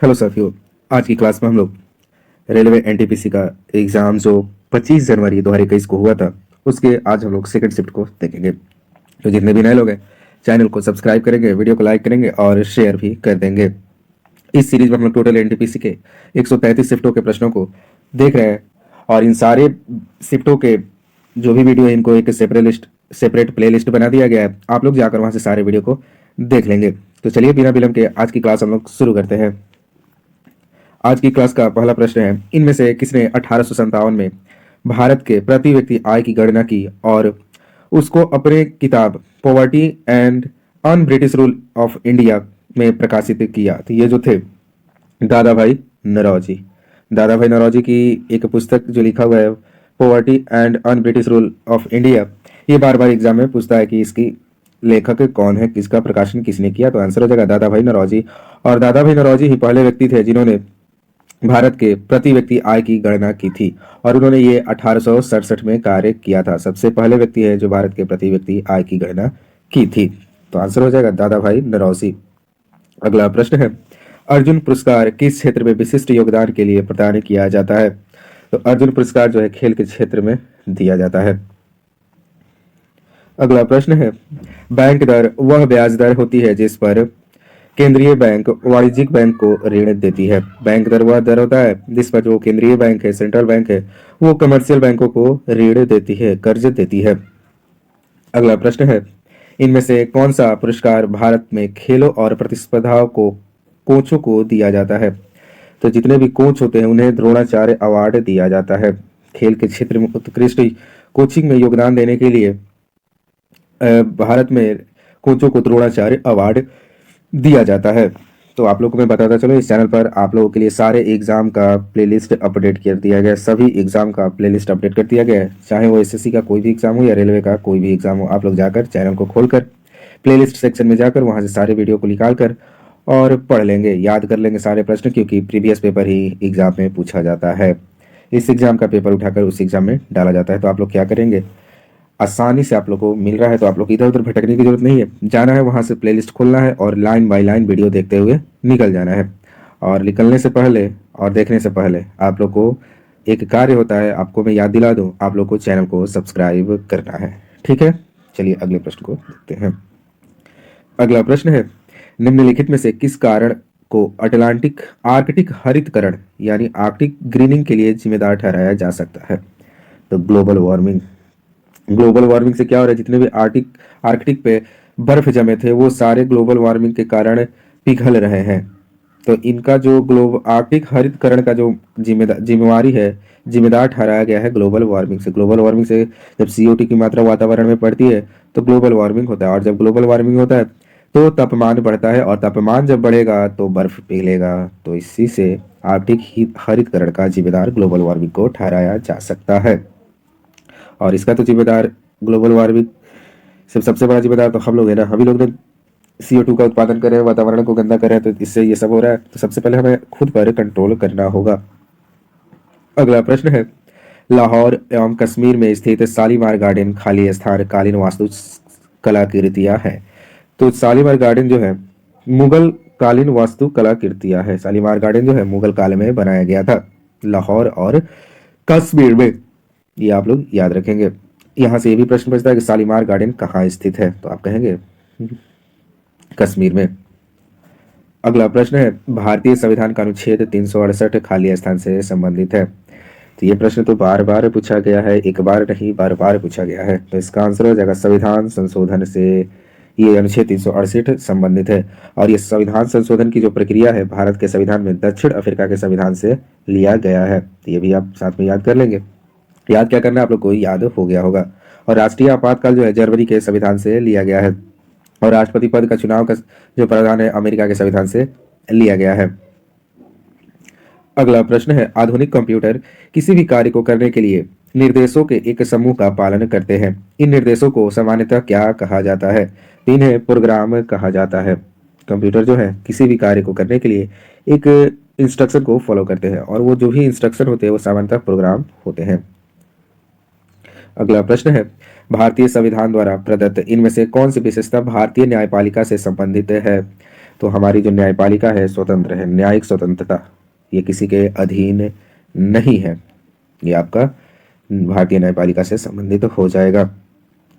Hello साथियों। आज की क्लास में हम लोग रेलवे एनटीपीसी का एग्ज़ाम जो 25 जनवरी 2021 को हुआ था उसके आज हम लोग सेकंड शिफ्ट को देखेंगे। तो जितने भी नए लोग हैं चैनल को सब्सक्राइब करेंगे, वीडियो को लाइक करेंगे और शेयर भी कर देंगे। इस सीरीज में हम लोग टोटल एनटीपीसी के 133 शिफ्टों के प्रश्नों को देख रहे हैं और इन सारे शिफ्टों के जो भी वीडियो है इनको एक सेपरेट प्ले लिस्ट बना दिया गया है। आप लोग जाकर वहाँ से सारे वीडियो को देख लेंगे। तो चलिए बिना विलंब के आज की क्लास हम लोग शुरू करते हैं। आज की क्लास का पहला प्रश्न है, इनमें से किसने 1857 में भारत के प्रति व्यक्ति आय की गणना की और उसको अपने किताब poverty and un British rule of India में प्रकाशित किया? तो ये जो थे दादा भाई नौरोजी। दादा भाई नौरोजी की एक पुस्तक जो लिखा हुआ है poverty and un British rule of India, ये बार बार एग्जाम में पूछता है कि इसकी लेखक कौन है, किसका प्रकाशन किसने किया। तो आंसर हो जाएगा दादा भाई नौरोजी। और दादा भाई नौरोजी ही पहले व्यक्ति थे जिन्होंने भारत के प्रति व्यक्ति आय की गणना की थी और उन्होंने ये 1867 में कार्य किया था। सबसे पहले व्यक्ति है जो भारत के प्रति व्यक्ति आय की गणना की थी। तो आंसर हो जाएगा दादा भाई नौरोजी। अगला प्रश्न है, अर्जुन पुरस्कार किस क्षेत्र में विशिष्ट योगदान के लिए प्रदान किया जाता है? तो अर्जुन पुरस्कार जो है खेल के क्षेत्र में दिया जाता है। अगला प्रश्न है, बैंक दर वह ब्याज दर होती है जिस पर केंद्रीय बैंक वाणिज्यिक बैंक को ऋण देती है। बैंक दर वह दर होता है जिस पर जो केंद्रीय बैंक है, सेंट्रल बैंक है, वो कमर्शियल बैंकों को ऋण देती है, कर्ज देती है। अगला प्रश्न है, इनमें से कौन सा पुरस्कार भारत में खेलों और प्रतिस्पर्धाओं को कोचों को दिया जाता है? तो जितने भी कोच होते हैं उन्हें द्रोणाचार्य अवार्ड दिया जाता है। खेल के क्षेत्र में उत्कृष्ट कोचिंग में योगदान देने के लिए भारत में कोचों को द्रोणाचार्य अवार्ड दिया जाता है। तो आप लोगों को मैं बताता चलो, इस चैनल पर आप लोगों के लिए सारे एग्जाम का प्लेलिस्ट अपडेट कर दिया गया है। सभी एग्जाम का प्लेलिस्ट अपडेट कर दिया गया है, चाहे वो एसएससी का कोई भी एग्जाम हो या रेलवे का कोई भी एग्जाम हो। आप लोग जाकर चैनल को खोलकर प्लेलिस्ट सेक्शन में जाकर वहां से सारे वीडियो को निकाल कर और पढ़ लेंगे, याद कर लेंगे सारे प्रश्न, क्योंकि प्रीवियस पेपर ही एग्जाम में पूछा जाता है। इस एग्जाम का पेपर उठाकर उस एग्जाम में डाला जाता है। तो आप लोग क्या करेंगे, आसानी से आप लोग को मिल रहा है तो आप लोग इधर उधर भटकने की जरूरत नहीं है। जाना है वहां से प्लेलिस्ट खोलना है और लाइन बाय लाइन वीडियो देखते हुए निकल जाना है। और निकलने से पहले और देखने से पहले आप लोग को एक कार्य होता है, आपको मैं याद दिला दूं, आप लोग को चैनल को सब्सक्राइब करना है। ठीक है, चलिए अगले प्रश्न को देखते हैं। अगला प्रश्न है, निम्नलिखित में से किस कारण को आर्कटिक हरितकरण यानी आर्कटिक ग्रीनिंग के लिए जिम्मेदार ठहराया जा सकता है? तो ग्लोबल वार्मिंग। ग्लोबल वार्मिंग से क्या हो रहा है, जितने भी आर्कटिक पे बर्फ जमे थे वो सारे ग्लोबल वार्मिंग के कारण पिघल रहे हैं। तो इनका जो आर्कटिक हरितकरण का जो जिम्मेवारी है, जिम्मेदार ठहराया गया है ग्लोबल वार्मिंग से। ग्लोबल वार्मिंग से जब CO2 की मात्रा वातावरण में बढ़ती है तो ग्लोबल वार्मिंग होता है, और जब ग्लोबल वार्मिंग होता है तो तापमान बढ़ता है, और तापमान जब बढ़ेगा तो बर्फ पिघलेगा। तो इसी से आर्कटिक हरितकरण का जिम्मेदार ग्लोबल वार्मिंग को ठहराया जा सकता है। और इसका तो जिम्मेदार ग्लोबल वार्मिंग सबसे बड़ा जिम्मेदार तो हम लोग है ना। हम ही लोग ने CO2 का उत्पादन कर रहे हैं, वातावरण को गंदा कर रहे हैं, तो इससे ये सब हो रहा है। तो सबसे पहले हमें खुद पर कंट्रोल करना होगा। अगला प्रश्न है, लाहौर एवं कश्मीर में स्थित शालीमार गार्डन खाली स्थान कालीन वास्तु कलाकृतियां है। तो शालीमार गार्डन जो है मुगल कालीन वास्तु कलाकृतियां है। शालीमार गार्डन जो है मुगल काल में बनाया गया था, लाहौर और कश्मीर में। ये आप लोग याद रखेंगे। यहाँ से ये भी प्रश्न पूछता है कि शालीमार गार्डन कहाँ स्थित है, तो आप कहेंगे कश्मीर में। अगला प्रश्न है, भारतीय संविधान का अनुच्छेद 368 खाली स्थान से संबंधित है। तो ये प्रश्न तो बार बार पूछा गया है, एक बार नहीं बार बार पूछा गया है। तो इसका आंसर हो जाएगा संविधान संशोधन से ये अनुच्छेद 368 संबंधित है। और ये संविधान संशोधन की जो प्रक्रिया है भारत के संविधान में दक्षिण अफ्रीका के संविधान से लिया गया है। तो ये भी आप साथ में याद कर लेंगे। याद क्या करना है, आप लोग को याद हो गया होगा। और राष्ट्रीय आपातकाल जो है जर्मनी के संविधान से लिया गया है, और राष्ट्रपति पद का चुनाव का जो प्रावधान है अमेरिका के संविधान से लिया गया है। अगला प्रश्न है, आधुनिक कंप्यूटर किसी भी कार्य को करने के लिए निर्देशों के एक समूह का पालन करते हैं। इन निर्देशों को सामान्यतः क्या कहा जाता है? तो इन्हें प्रोग्राम कहा जाता है। कंप्यूटर जो है किसी भी कार्य को करने के लिए एक इंस्ट्रक्शन को फॉलो करते हैं, और वो जो भी इंस्ट्रक्शन होते हैं वो सामान्यतः प्रोग्राम होते हैं। अगला प्रश्न है, भारतीय संविधान द्वारा प्रदत्त इनमें से कौन सी विशेषता भारतीय न्यायपालिका से संबंधित है? तो हमारी जो न्यायपालिका है स्वतंत्र है, न्यायिक स्वतंत्रता ये किसी के अधीन नहीं है। ये आपका भारतीय न्यायपालिका से संबंधित हो जाएगा।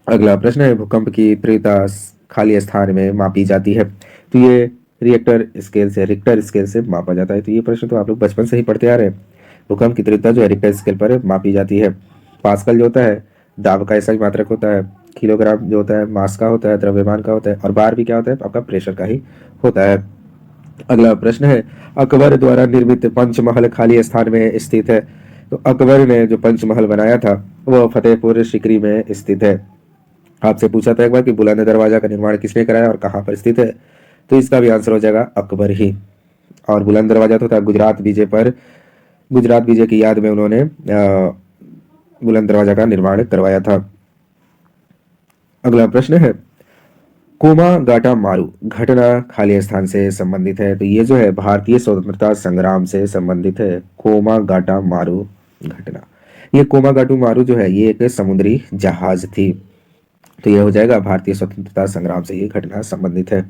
अगला प्रश्न है, भूकंप की तीव्रता खाली स्थान में मापी जाती है। तो ये रिक्टर स्केल से मापा जाता है। तो ये प्रश्न तो आप लोग बचपन से ही पढ़ते आ रहे हैं। भूकंप की तीव्रता जो है रिक्टर स्केल पर मापी जाती है। पास्कल जो होता है दाब का ऐसा ही मात्रक होता है। किलोग्राम जो होता है मास का होता है, द्रव्यमान का होता है, और बार भी क्या होता है आपका प्रेशर का ही होता है। अगला प्रश्न है, अकबर द्वारा निर्मित पंचमहल खाली स्थान में स्थित है। तो अकबर ने जो पंचमहल बनाया था वह फतेहपुर सीकरी में स्थित है। आपसे पूछा था एक बार कि बुलंद दरवाजा का निर्माण किसने कराया और कहाँ पर स्थित है। तो इसका भी आंसर हो जाएगा अकबर ही। और बुलंद दरवाजा तो था गुजरात विजय की याद में उन्होंने बुलंद दरवाजा का निर्माण करवाया था। अगला प्रश्न है, कोमागाटा मारू घटना खाली स्थान से संबंधित है। तो ये जो है भारतीय स्वतंत्रता संग्राम से संबंधित है। कोमागाटा मारू घटना, ये कोमागाटू मारू जो है ये एक समुद्री जहाज थी। तो यह हो जाएगा भारतीय स्वतंत्रता संग्राम से ये घटना संबंधित है।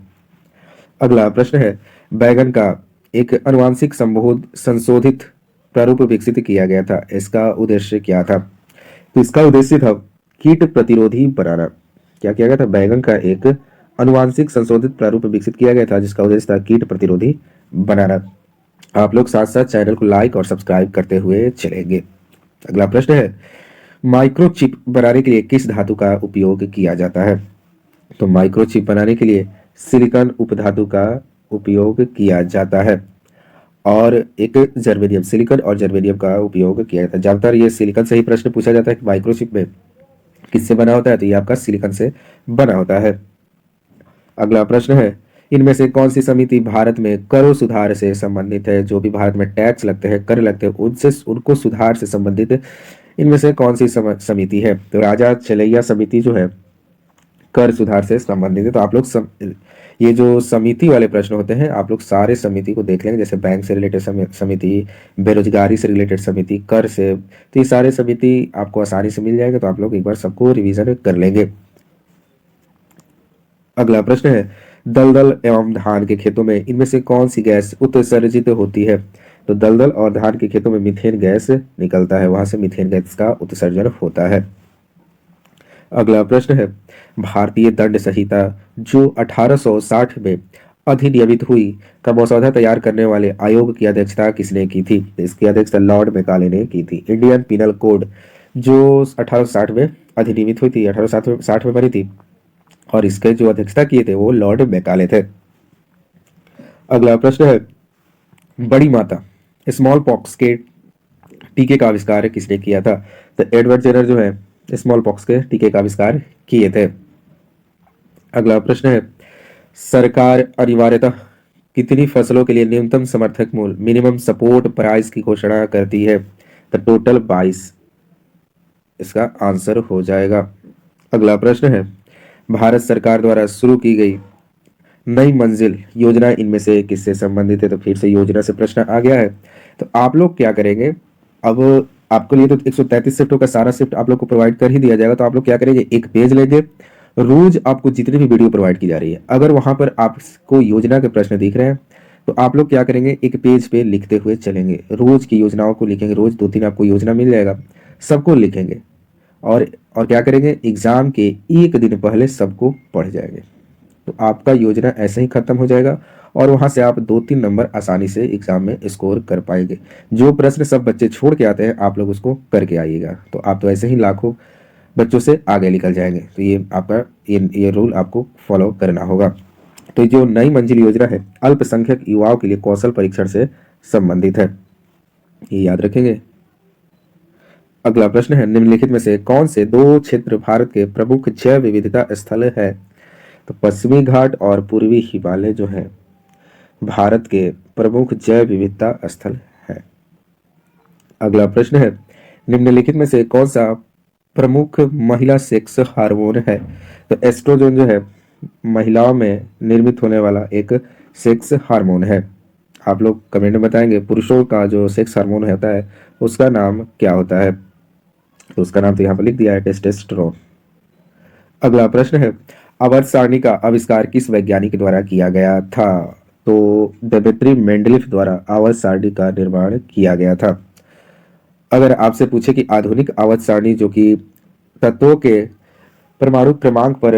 अगला प्रश्न है, बैगन का एक अनुवांशिक संशोधित प्रारूप विकसित किया गया था। इसका उद्देश्य क्या था। तो इसका उद्देश्य था कीट प्रतिरोधी बनाना। क्या किया गया था, बैगन का एक अनुवांशिक संशोधित प्रारूप विकसित किया गया था जिसका उद्देश्य था कीट प्रतिरोधी बनाना। आप लोग साथ साथ चैनल को लाइक और सब्सक्राइब करते हुए चलेंगे। अगला प्रश्न है, माइक्रोचिप बनाने के लिए किस धातु का उपयोग किया जाता है। तो माइक्रोचिप बनाने के लिए सिलिकॉन उपधातु का उपयोग किया जाता है और एक जर्मेनियम, सिलिकॉन और जर्मेनियम का उपयोग किया जाता है। ज्यादातर ये सिलिकॉन से ही प्रश्न पूछा जाता है कि माइक्रोचिप में किससे बना होता है। तो ये आपका सिलिकॉन से बना होता है। अगला प्रश्न है, इनमें से कौन सी समिति भारत में करों सुधार से संबंधित है। जो भी भारत में टैक्स लगते हैं, कर लगते हैं, उनको सुधार से संबंधित इनमें से कौन सी समिति है। तो राजा चलैया समिति जो है कर सुधार से संबंधित है। तो आप लोग ये जो समिति वाले प्रश्न होते हैं आप लोग सारे समिति को देख लेंगे, जैसे बैंक से रिलेटेड समिति, बेरोजगारी से रिलेटेड समिति, कर से, तो ये सारे समिति आपको आसानी से मिल जाएगा। तो आप लोग एक बार सबको रिवीजन कर लेंगे। अगला प्रश्न है, दलदल एवं धान के खेतों में इनमें से कौन सी गैस उत्सर्जित होती है। तो दलदल और धान के खेतों में मीथेन गैस निकलता है, वहां से मीथेन गैस का उत्सर्जन होता है। अगला प्रश्न है, भारतीय दंड संहिता जो 1860 में अधिनियमित हुई का मसौदा तैयार करने वाले आयोग की अध्यक्षता किसने की थी। इसकी अध्यक्षता लॉर्ड मैकाले ने की थी। इंडियन पिनल कोड जो 1860 में अधिनियमित हुई थी, 1860 में बनी थी, और इसके जो अध्यक्षता किए थे वो लॉर्ड मैकाले थे। अगला प्रश्न है, बड़ी माता स्मॉल पॉक्स के टीके का आविष्कार किसने किया था। तो एडवर्ड जेनर जो है स्मॉल पॉक्स के टीके का आविष्कार किए थे। अगला प्रश्न है, सरकार अनिवार्यतः कितनी फसलों के लिए न्यूनतम समर्थक मूल्य मिनिमम सपोर्ट प्राइस की घोषणा करती है। तो टोटल 22 इसका आंसर हो जाएगा। अगला प्रश्न है, भारत सरकार द्वारा शुरू की गई नई मंजिल योजना इनमें से किससे संबंधित है। तो फिर से योजना से प्रश्न आ गया है। तो आप लोग क्या करेंगे, अब आपके लिए तो 133 शिफ्टों का सारा शिफ्ट आप लोग को प्रोवाइड कर ही दिया जाएगा। तो आप लोग क्या करेंगे, एक पेज लेंगे, रोज आपको जितनी भी वीडियो प्रोवाइड की जा रही है अगर वहां पर आपको योजना के प्रश्न दिख रहे हैं तो आप लोग क्या करेंगे, एक पेज पे लिखते हुए चलेंगे, रोज की योजनाओं को लिखेंगे। रोज 2-3 आपको योजना मिल जाएगा, सबको लिखेंगे और क्या करेंगे, एग्जाम के एक दिन पहले सबको पढ़ जाएंगे। तो आपका योजना ऐसे ही खत्म हो जाएगा और वहां से आप 2-3 नंबर आसानी से एग्जाम में स्कोर कर पाएंगे। जो प्रश्न सब बच्चे छोड़ के आते हैं आप लोग उसको करके आइएगा, तो आप तो ऐसे ही लाखों बच्चों से आगे निकल जाएंगे। तो ये आपका ये रूल आपको फॉलो करना होगा। तो जो नई मंजिल योजना है अल्पसंख्यक युवाओं के लिए कौशल परीक्षण से संबंधित है, ये याद रखेंगे। अगला प्रश्न है, निम्नलिखित में से कौन से 2 क्षेत्र भारत के प्रमुख जैव विविधता स्थल है। तो पश्चिमी घाट और पूर्वी हिमालय जो है भारत के प्रमुख जैव विविधता स्थल है। अगला प्रश्न है, निम्नलिखित में से कौन सा प्रमुख महिला सेक्स हार्मोन है। तो एस्ट्रोजन जो है महिलाओं में निर्मित होने वाला एक सेक्स हार्मोन है। आप लोग कमेंट में बताएंगे पुरुषों का जो सेक्स हार्मोन होता है उसका नाम क्या होता है। तो उसका नाम तो यहाँ पर लिख दिया है, टेस्टोस्टेरोन। अगला प्रश्न है, आवर्त सारणी का आविष्कार किस वैज्ञानिक द्वारा किया गया था। तो दिमित्री मेंडलीफ द्वारा आवर्त सारणी का निर्माण किया गया था। अगर आपसे पूछे कि आधुनिक आवर्त सारणी जो कि तत्वों के परमाणु क्रमांक पर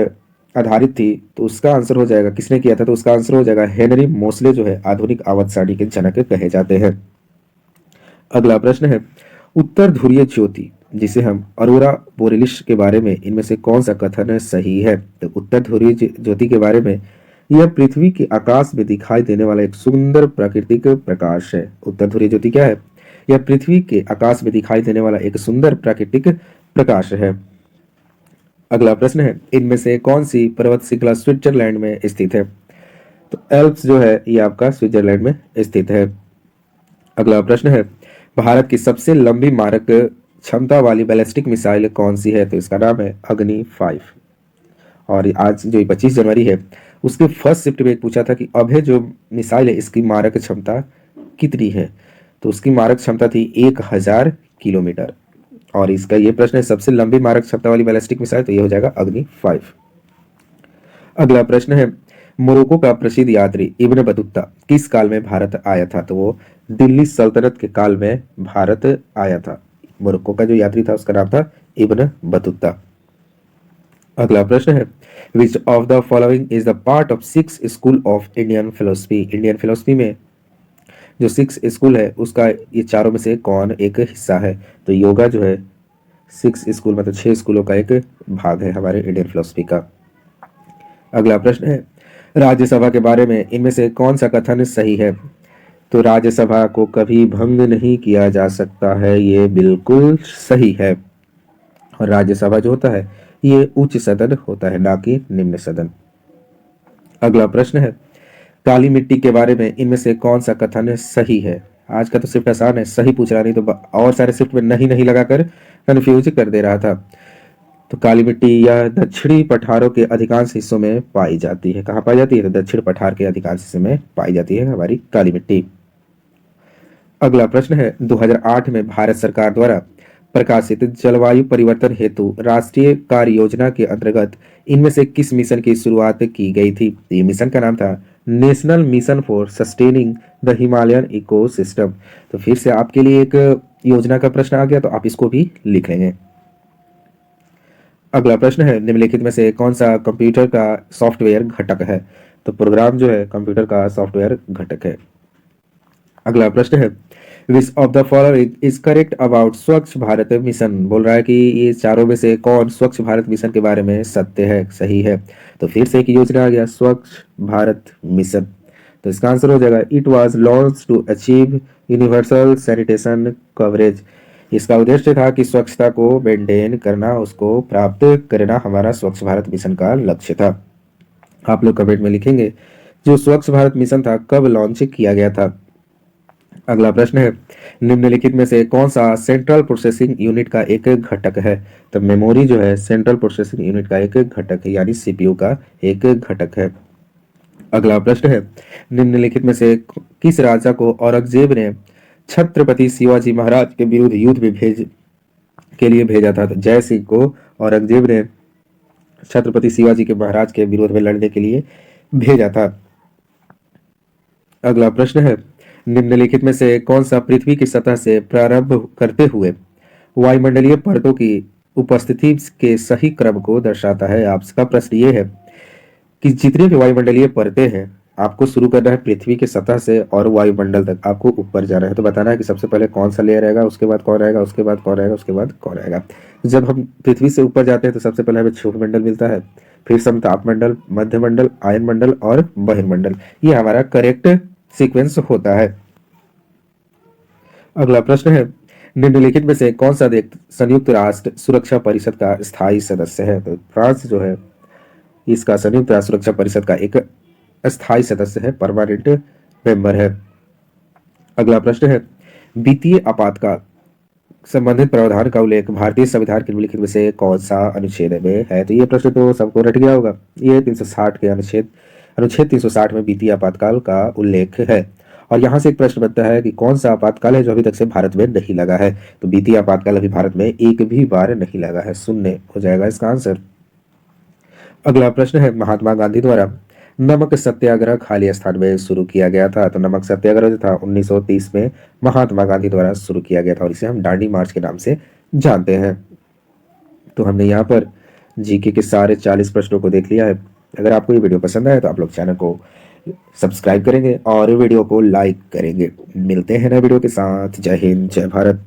आधारित थी, तो उसका आंसर हो जाएगा, किसने किया था, तो उसका आंसर हो जाएगा हेनरी मोसले जो है आधुनिक आवर्त सारणी के जनक कहे जाते हैं। अगला प्रश्न है, उत्तर ध्रुवीय ज्योति जिसे हम अरोरा बोरेलिस के बारे में इनमें से कौन सा कथन सही है, तो उत्तर ध्रुवीय ज्योति के बारे में यह पृथ्वी के आकाश में दिखाई देने वाला एक सुंदर प्राकृतिक प्रकाश है। उत्तर ध्रुवीय ज्योति क्या है, यह पृथ्वी के आकाश में दिखाई देने वाला एक सुंदर प्राकृतिक प्रकाश है। अगला प्रश्न है, इनमें से कौन सी पर्वत श्रृंखला स्विट्जरलैंड में स्थित है, तो एल्प्स जो है ये आपका स्विट्जरलैंड में स्थित है। अगला प्रश्न है, भारत की सबसे लंबी मारक क्षमता वाली बैलिस्टिक मिसाइल कौन सी है, तो इसका नाम है अग्नि 5। और आज जो 25 जनवरी है उसके फर्स्ट शिफ्ट में पूछा था कि अभय जो मिसाइल है इसकी मारक क्षमता कितनी है, तो उसकी मारक क्षमता थी 1000 किलोमीटर। और इसका ये प्रश्न है सबसे लंबी मारक क्षमता वाली बैलिस्टिक मिसाइल, तो ये हो जाएगा अग्नि 5। अगला प्रश्न है, मोरक्को का प्रसिद्ध यात्री इब्न बतूता किस काल में भारत आया था, तो वो दिल्ली सल्तनत के काल में भारत आया था। मोरक्को का जो यात्री था उसका नाम था इब्न बतूता। अगला प्रश्न है, which of the following is the part of 6 school of Indian philosophy, Indian philosophy में जो 6 स्कूल है उसका ये चारों में से कौन एक हिस्सा है, तो योगा जो है 6 स्कूल मतलब 6 स्कूलों का एक भाग है हमारे इंडियन फिलोसफी का। अगला प्रश्न है, राज्यसभा के बारे में इनमें से कौन सा कथन सही है, तो राज्यसभा को कभी भंग नहीं किया जा सकता है, ये बिल्कुल सही है। और राज्यसभा जो होता है ये उच्च सदन होता है ना कि निम्न सदन। अगला प्रश्न है, काली मिट्टी के बारे में इनमें से कौन सा कथन सही है। आज का तो सिर्फ आसान है, सही पूछ रहा, नहीं तो और सारे शिफ्ट में नहीं नहीं लगाकर कंफ्यूज कर दे रहा था। तो काली मिट्टी यह दक्षिणी पठारों के अधिकांश हिस्सों में पाई जाती है। कहाँ पाई जाती है, तो दक्षिण पठार के अधिकांश हिस्से में पाई जाती है हमारी काली मिट्टी। अगला प्रश्न है, 2008 में भारत सरकार द्वारा प्रकाशित जलवायु परिवर्तन हेतु राष्ट्रीय कार्य योजना के अंतर्गत इनमें से किस मिशन की शुरुआत की गई थी, ये मिशन का नाम था national mission for sustaining the Himalayan ecosystem. तो फिर से आपके लिए एक योजना का प्रश्न आ गया, तो आप इसको भी लिख लेंगे। अगला प्रश्न है, निम्नलिखित में से कौन सा कंप्यूटर का सॉफ्टवेयर घटक है, तो प्रोग्राम जो है कंप्यूटर का सॉफ्टवेयर घटक है। अगला प्रश्न है, which of the following is correct about स्वच्छ भारत मिशन, बोल रहा है कि ये चारों में से कौन स्वच्छ भारत मिशन के बारे में सत्य है, सही है। तो फिर से एक योजना आ गया स्वच्छ भारत मिशन, तो इसका आंसर हो जाएगा it was launch to achieve universal sanitation coverage. इसका उद्देश्य था कि स्वच्छता को मेंटेन करना, उसको प्राप्त करना हमारा स्वच्छ भारत मिशन का लक्ष्य था। आप लोग कमेंट में लिखेंगे जो स्वच्छ भारत मिशन था कब लॉन्च किया गया था। अगला प्रश्न है, निम्नलिखित में से कौन सा सेंट्रल प्रोसेसिंग यूनिट का एक घटक है, तो मेमोरी जो है सेंट्रल प्रोसेसिंग यूनिट का एक घटक है, यानी सीपीयू का एक घटक है। अगला प्रश्न है, निम्नलिखित में से किस राजा को औरंगजेब ने छत्रपति शिवाजी महाराज के विरुद्ध युद्ध में के लिए भेजा था, तो जय सिंह को औरंगजेब ने छत्रपति शिवाजी के महाराज के विरोध में लड़ने के लिए भेजा था। अगला प्रश्न है, निम्नलिखित में से कौन सा पृथ्वी की सतह से प्रारंभ करते हुए वायुमंडलीय परतों की उपस्थिति के सही क्रम को दर्शाता है। आपका प्रश्न ये है कि जितने भी वायुमंडलीय परतें हैं आपको शुरू करना है पृथ्वी के सतह से और वायुमंडल तक आपको ऊपर जाना है, तो बताना है कि सबसे पहले कौन सा लेयर आएगा, उसके बाद कौन आएगा, उसके बाद कौन आएगा, उसके बाद कौन आएगा। जब हम पृथ्वी से ऊपर जाते हैं तो सबसे पहले हमें क्षोभ मंडल मिलता है, फिर समताप मंडल, मध्य मंडल, आयन मंडल और बहिर्मंडल। ये हमारा करेक्ट सीक्वेंस होता है। अगला प्रश्न है, निम्नलिखित में से कौन सा देश संयुक्त राष्ट्र सुरक्षा परिषद का स्थायी सदस्य है, तो फ्रांस जो है इसका संयुक्त राष्ट्र सुरक्षा परिषद का एक स्थायी सदस्य है, परमानेंट मेंबर है। अगला प्रश्न है, वित्तीय आपातकाल संबंधित प्रावधान का उल्लेख भारतीय संविधान के निम्नलिखित में से कौन सा अनुच्छेद में है, तो ये प्रश्न तो सबको रट गया होगा। ये 360 के अनुच्छेद 360 में वित्तीय आपातकाल का उल्लेख है। और यहाँ से एक प्रश्न बनता है कि कौन सा आपातकाल है जो अभी तक से भारत में नहीं लगा है, तो वित्तीय आपातकाल अभी भारत में एक भी बार नहीं लगा है, शून्य हो जाएगा इसका आंसर। अगला प्रश्न है, महात्मा गांधी द्वारा नमक सत्याग्रह खाली स्थान में शुरू किया गया था। तो नमक सत्याग्रह जो था 1930 में महात्मा गांधी द्वारा शुरू किया गया था और इसे हम दांडी मार्च के नाम से जानते हैं। तो हमने यहाँ पर जीके के सारे 40 प्रश्नों को देख लिया है। अगर आपको ये वीडियो पसंद आए तो आप लोग चैनल को सब्सक्राइब करेंगे और वीडियो को लाइक करेंगे। मिलते हैं नए वीडियो के साथ। जय हिंद, जय भारत।